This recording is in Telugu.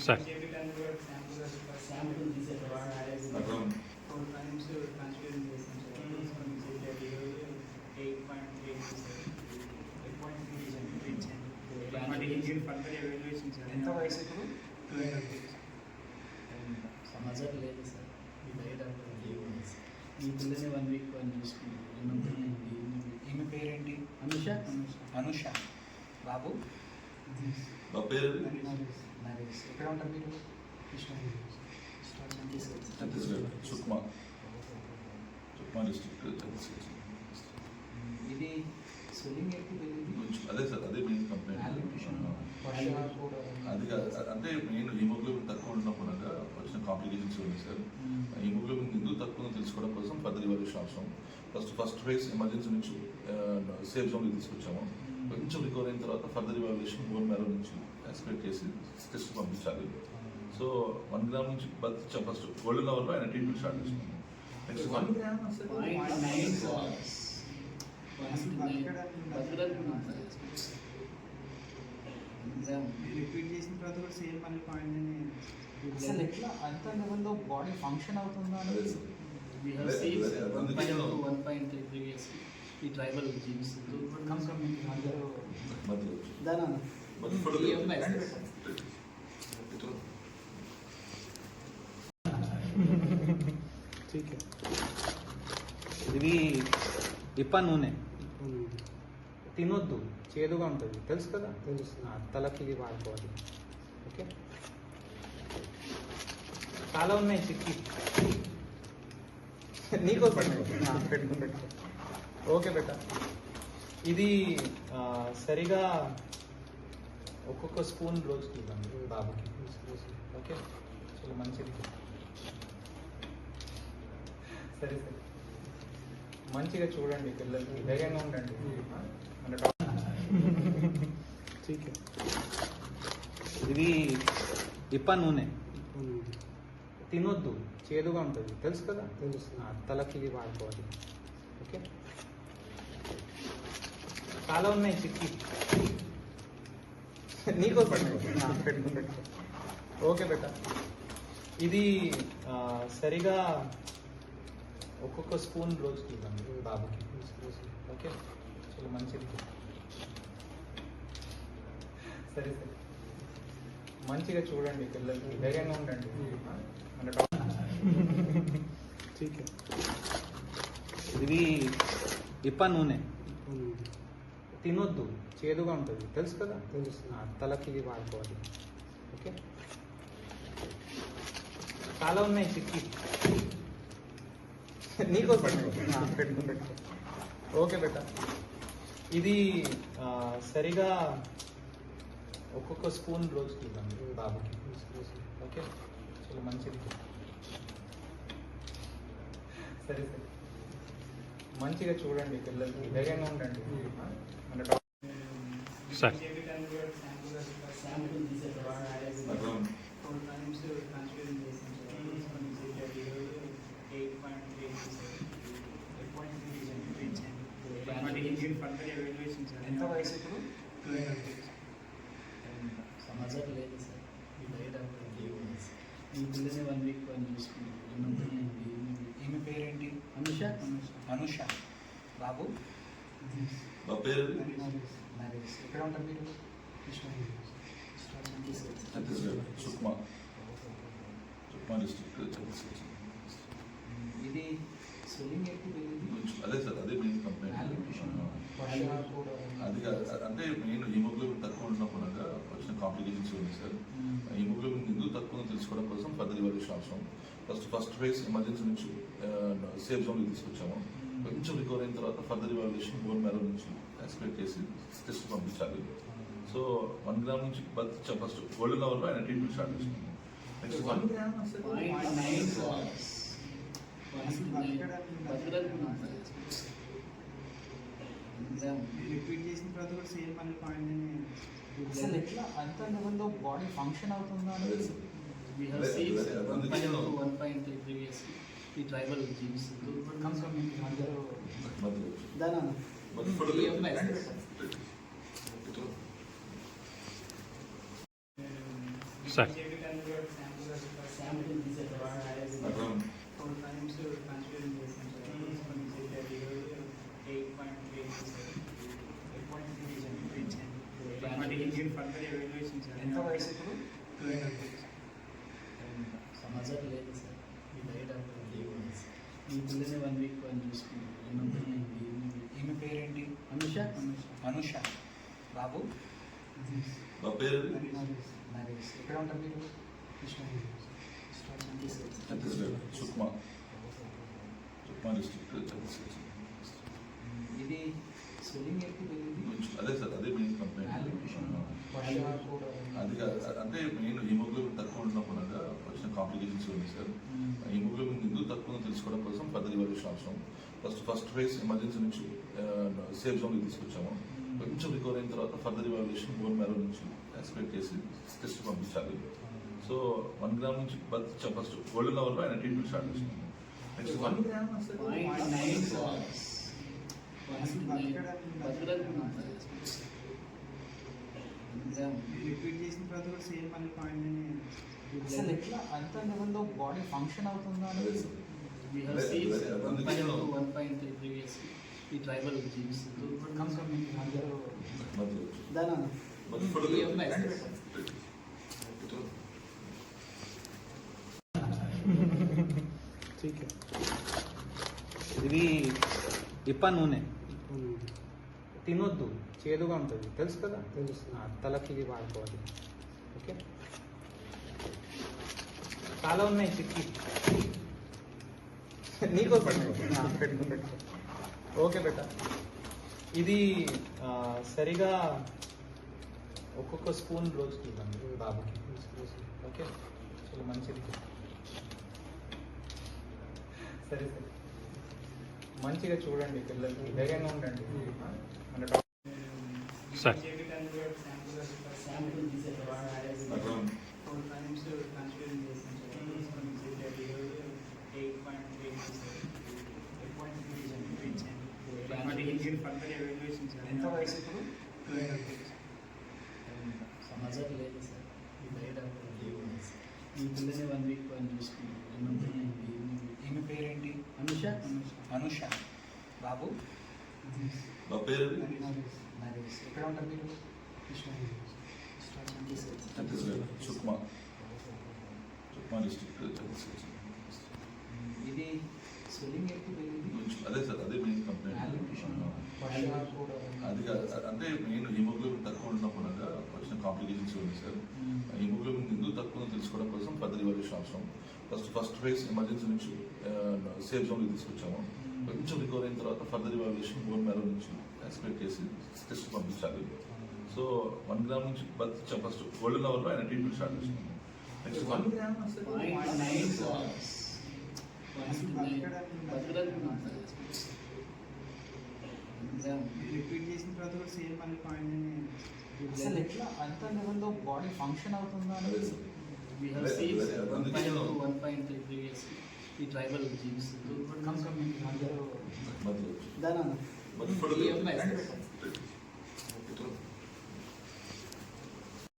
సార్ ఎంత వయసు ఇప్పుడు? సమాచారం లేదు సార్. ఈ బయట ఈ పిల్లని 1 వీక్ చూసుకుంటాం. ఈమె పేరేంటి? అనుష. అనుష. బాబు పేరు నరేష్. ఎక్కడ ఉంటారు మీరు? ఛత్తీస్గఢ్ సుక్మా డిస్ట్రిక్ట్ ఛత్తీస్గఢ్. ఇది స్విమ్మింగ్ ఎప్పుడు వెళ్ళింది? అదే సార్, అదే మెయిన్ కంప్లైంట్. అది అంటే మెయిన్ హిమోగ్లోబిన్ తక్కువ ఉన్నప్పుడు వచ్చిన కాంప్లికేషన్స్ ఉన్నాయి సార్. హిమోగ్లోబిన్ ఎందుకు తక్కువ తెలుసుకోవడం కోసం ఫర్దర్ ఇవాల్యుయేషన్ అవసరం. ఫస్ట్ ఫేజ్ ఎమర్జెన్సీ నుంచి సేఫ్ జోన్కి తీసుకొచ్చాము. కొంచెం రికవర్ అయిన తర్వాత ఫర్దర్ ఇవాల్యుయేషన్ బోన్ మ్యారో నుంచి ఎక్స్పెక్ట్ చేసి టెస్ట్ పంపించాలి. సో 1 గ్రామ్ నుంచి బతిచ్చాం. ఫస్ట్ గోల్డెన్ అవర్లో ఆయన ట్రీట్మెంట్ స్టార్ట్ చేసినాము. నెక్స్ట్ 1 గ్రామ్ అసలు రిపీట్ చేసిన తర్వాత కూడా సేమ్ మళ్ళీ పాయింట్. అసలు ఎట్లా అంత లెవెల్లో బాడీ ఫంక్షన్ అవుతుందా అనేది? We have seen 1.2, 1.3 previously. The tribal genes. దానా ఇది ఇప్ప నూనె తినొద్దు, చేదుగా ఉంటుంది, తెలుసు కదా? తెలుసు. తలకి ఇది వాడుకోవాలి. ఓకే, చాలా ఉన్నాయి చిక్కి నీకోసం పెట్టుకో. ఓకే బెట, ఇది సరిగా ఒక్కొక్క స్పూన్ రోజుకి ఇవ్వండి బాబుకి. ఓకే, చాలా మంచిది. సరే సరే, మంచిగా చూడండి, పిల్లలకి ధైర్యంగా ఉండండి. మన ఇది ఇప్ప నూనె తినొద్దు, చేదుగా ఉంటుంది, తెలుసు కదా? తెలుసు. తలకి ఇది వాడుకోవాలి. ఓకే, చాలా ఉన్నాయి చిక్కి నీకోసం పెట్టుకో. ఓకే బెట, ఇది సరిగా ఒక్కొక్క స్పూన్ రోజుకి ఇవ్వండి బాబుకి. ఓకే, చాలా మంచిది. సరే సరే, మంచిగా చూడండి, పిల్లలకి ధైర్యంగా ఉండండి. మన ఇది ఇప్ప నూనె తినొద్దు, చేదుగా ఉంటుంది, తెలుసు కదా? తెలుసు. తలకి ఇది వాడుకోవాలి. ఓకే, చాలా ఉన్నాయి చిక్కి నీకోసం పెట్టుకో. ఓకే బెట, ఇది సరిగా ఒక్కొక్క స్పూన్ రోజుకి ఇవ్వండి బాబుకి. ఓకే, చాలా మంచిది. సరే సరే, మంచిగా చూడండి, పిల్లలకి ధైర్యంగా ఉండండి. మన సార్ ఎంత వయసు ఇప్పుడు? సమాచారం లేదు సార్. ఈ బయట ఈ పిల్లని 1 వీక్ చూసుకుంటాం. ఈమె పేరేంటి? అనుష. అనుష. బాబు పేరు నరేష్. ఎక్కడ ఉంటారు మీరు? ఛత్తీస్గఢ్ సుక్మా డిస్ట్రిక్ట్ ఛత్తీస్గఢ్. ఇది స్విమ్మింగ్ ఎప్పుడు వెళ్ళింది? అదే సార్, అదే మెయిన్ కంప్లైంట్. అది అంటే మెయిన్ హిమోగ్లోబిన్ తక్కువ ఉన్నప్పుడు వచ్చిన కాంప్లికేషన్స్ ఉన్నాయి సార్. హిమోగ్లోబిన్ ఎందుకు తక్కువ తెలుసుకోవడం కోసం ఫర్దర్ ఇవాల్యుయేషన్ అవసరం. ఫస్ట్ ఫేజ్ ఎమర్జెన్సీ నుంచి సేఫ్ జోన్కి తీసుకొచ్చాము. కొంచెం రికవర్ అయిన తర్వాత ఫర్దర్ ఇవాల్యుయేషన్ బోన్ మ్యారో నుంచి ఎక్స్పెక్ట్ చేసి టెస్ట్ పంపించాలి. సో 1 గ్రామ్ నుంచి బతిచ్చాం. ఫస్ట్ గోల్డెన్ అవర్లో ఆయన ట్రీట్మెంట్ స్టార్ట్ చేసినాము. నెక్స్ట్ 1 గ్రామ్ అసలు రిపీట్ చేసిన తర్వాత కూడా సేమ్ మళ్ళీ పాయింట్. అసలు ఎట్లా అంత లెవెల్లో బాడీ ఫంక్షన్ అవుతుందా అనేది? We have seen 1.2, 1.3 previously. The tribal genes. దానా సార్ టైం కూడా శాంపుల్ శాంపిల్ తీసేస్తారు. 4 times కన్సిడర్ చేసాం సార్. కొన్ని చెప్పారు ఈరోజు 8.8 సార్. 8.3 రీచ్ మరి ఇంకేం ఫర్దర్ ఎవాల్యుయేషన్ సార్. ఎంత వయసు ఇప్పుడు? 12 సమాచారం లేదు సార్. మీ డైట్ డాక్టర్ లీవ్ ఉంది సార్. మీ పిల్లని 1 week అని చూసుకుంటాం. ఈమె పేరేంటి? అనుష అనుష. బాబు నా పేరు మ్యారేజ్ ఎక్కడ ఉంటారు మీరు? ఛత్తీస్గఢ్ సుక్మా డిస్ట్రిక్ట్ ఛత్తీస్గఢ్. ఇది స్వెల్లింగ్ ఎక్కువ పెరిగింది. అదే సార్, అదే మెయిన్ కంప్లైంట్. అది కాదు, అంటే మెయిన్ హిమోగ్లోబిన్ తక్కువ ఉన్నప్పుడు వచ్చిన కాంప్లికేషన్స్ ఉంది సార్. హిమోగ్లోబిన్ ఎందుకు తక్కువ తెలుసుకోవడం కోసం ఫర్దర్ ఇవాల్యుయేషన్ అవసరం. ఫస్ట్ ఫేజ్ ఎమర్జెన్సీ నుంచి సేఫ్ జోన్కి తీసుకొచ్చాము. కొంచెం రికవర్ అయిన తర్వాత ఫర్దర్ ఇవాల్యుయేషన్ బోన్ మ్యారో నుంచి ఎక్స్పెక్ట్ చేసి టెస్ట్ పంపించాలి. సో 1 gram నుంచి ఫస్ట్ గోల్డెన్ అవర్లో ఆయన ట్రీట్మెంట్ స్టార్ట్ చేసినాము. నెక్స్ట్ 1 gram రిపీట్ చేసిన తర్వాత కూడా సేమ్ మళ్ళీ పాయింట్ అసలు ఎట్లా అంత లెవెల్లో బాడీ ఫంక్షన్ అవుతుందా అనేది? We have seen 1.2, 1.3 previously. ఈ ట్రైబల్ జీన్స్ అందరూ దానా ఇది ఇప్ప నూనె తినొద్దు, చేదుగా ఉంటుంది, తెలుసు కదా? తెలుసు. తలకి ఇది వాడుకోవాలి. ఓకే, చాలా ఉన్నాయి చిక్కి. నీకో పెట్టుకో. ఓకే బెట. ఇది సరిగా ఒక్కొక్క స్పూన్ రోజుకి ఇవ్వండి బాబుకి. ఓకే, చాలా మంచిది. సరే సరే, మంచిగా చూడండి, పిల్లలకి ధైర్యంగా ఉండండి. మన సార్. శాంపిల్ తీసేస్తారు. 4 times కన్సిడర్ చేసాం సార్. కొన్ని చెప్పారు ఈరోజు 8.8 సార్. 8.3 రీచ్ మరి ఇంకేం ఫర్దర్ ఎవాల్యుయేషన్ సార్. ఎంత వయసు ఇప్పుడు? 12 సమాచారం లేదు సార్. మీ డైట్ డాక్టర్ లీవ్ ఉంది సార్. మీ పిల్లని 1 week అని చూసుకుంటాం. ఈమె పేరేంటి? అనుష అనుష. బాబు నా పేరు మ్యారేజ్ ఎక్కడ ఉంటారు మీరు? ఛత్తీస్గఢ్ సుక్మా డిస్ట్రిక్ట్ ఛత్తీస్గఢ్. ఇది స్వెల్లింగ్ ఎక్కువ పెరిగింది. అదే సార్, అదే మెయిన్ కంప్లైంట్. అది కాదు, అంటే మెయిన్ హిమోగ్లోబిన్ తక్కువ ఉన్నప్పుడు వచ్చిన కాంప్లికేషన్స్ ఉంది సార్. హిమోగ్లోబిన్ ఎందుకు తక్కువ తెలుసుకోవడం కోసం ఫర్దర్ ఇవాల్యుయేషన్ అవసరం. ఫస్ట్ ఫేజ్ ఎమర్జెన్సీ నుంచి సేఫ్ జోన్కి తీసుకొచ్చాము. కొంచెం రికవర్ అయిన తర్వాత ఫర్దర్ ఇవాల్యుయేషన్ బోన్ మ్యారో నుంచి ఎక్స్పెక్ట్ చేసి టెస్ట్ పంపించాలి. సో 1 gram నుంచి ఫస్ట్ గోల్డెన్ అవర్లో ఆయన ట్రీట్మెంట్ స్టార్ట్ చేసినాము. నెక్స్ట్ 1 gram రిపీట్ చేసిన తర్వాత కూడా సేమ్ మళ్ళీ పాయింట్ అసలు ఎట్లా అంత లెవెల్లో బాడీ ఫంక్షన్ అవుతుందా అనేది? We have seen 1.2, 1.3 previously. ఈ ట్రైబల్ జీన్స్ అందరూ దానా ఫోటో